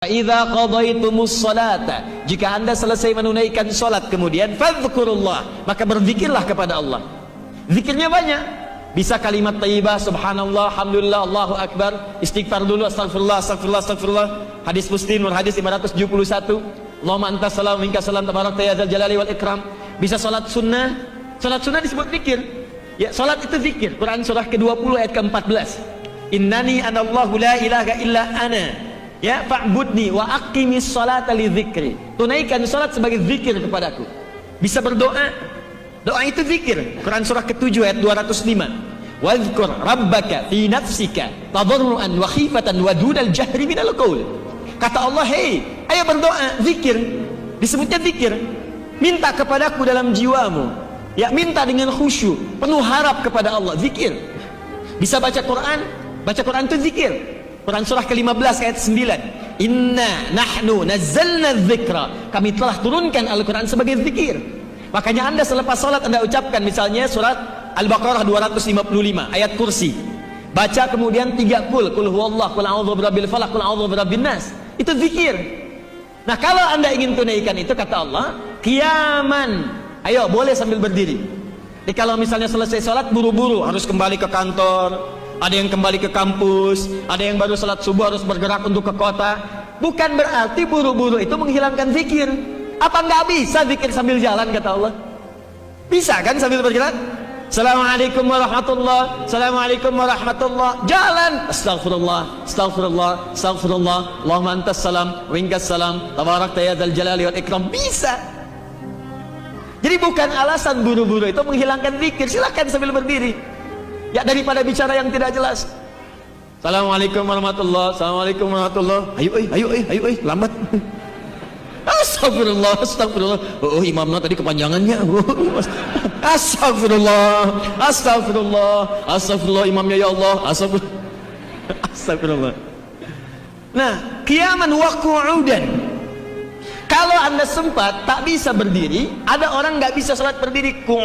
Idza qadaitumus salata, jika Anda selesai menunaikan salat kemudian fadhkurullah, maka berzikirlah kepada Allah. Zikirnya banyak. Bisa kalimat thayyibah, subhanallah, alhamdulillah, Allahu akbar, istighfar dulu, astagfirullah, astagfirullah, astagfirullah. Hadis Muslim nomor hadis 571. Allahumma antas salam minkas salam tabarakta ya dzal jalali wal ikram. Bisa salat sunnah. Salat sunnah disebut zikir. Ya, salat itu zikir. Quran surah ke-20 ayat ke-14. Innani anallahu la ilaha illa ana. Ya, fa'budni wa aqimis salata li dzikri. Tunaikan salat sebagai zikir kepadaku. Bisa berdoa. Doa itu zikir. Quran surah ke-7 ayat 205. Wadhkur rabbaka fi nafsika tadarruan wa khifatan wa dunal jahri minal qaul. Kata Allah, "Hei, ayo berdoa, zikir." Disebutnya zikir. Minta kepadaku dalam jiwamu. Ya, minta dengan khusyuk, penuh harap kepada Allah, zikir. Bisa baca Quran. Baca Quran itu zikir. Quran surah ke-15 ayat 9. Inna nahnu nazzalna dzikra. Kami telah turunkan Al-Quran sebagai zikir. Makanya Anda selepas salat Anda ucapkan misalnya surat Al-Baqarah 255 ayat kursi. Baca kemudian 3 kul huwallah, kul a'udzu birabbil falaq, kul a'udzu birabbin nas. Itu zikir. Nah, kalau Anda ingin tunaikan itu kata Allah, qiyaman. Ayo, boleh sambil berdiri. Jadi kalau misalnya selesai salat buru-buru harus kembali ke kantor. Ada yang kembali ke kampus, ada yang baru salat subuh harus bergerak untuk ke kota. Bukan berarti buru-buru itu menghilangkan zikir. Apa nggak bisa zikir sambil jalan kata Allah? Bisa kan sambil berjalan? Assalamualaikum warahmatullah, Assalamualaikum warahmatullah. Jalan. Astaghfirullah, astaghfirullah, astaghfirullah. Allahumma antas salam, winkas salam, tabarakta ya dzal jalali wal ikram. Bisa. Jadi bukan alasan buru-buru itu menghilangkan zikir. Silakan sambil berdiri. Ya, daripada bicara yang tidak jelas. Assalamualaikum warahmatullah, Assalamualaikum warahmatullah. Ayo, lambat. Astagfirullah, astagfirullah. Oh, imamnya tadi kepanjangannya. Astagfirullah, astagfirullah, astagfirullah imamnya ya Allah. Astagfirullah. Astagfirullah. Nah, qiyaman wa qu'udan. Kalau Anda sempat tak bisa berdiri, ada orang nggak bisa salat berdiri, qu'ud.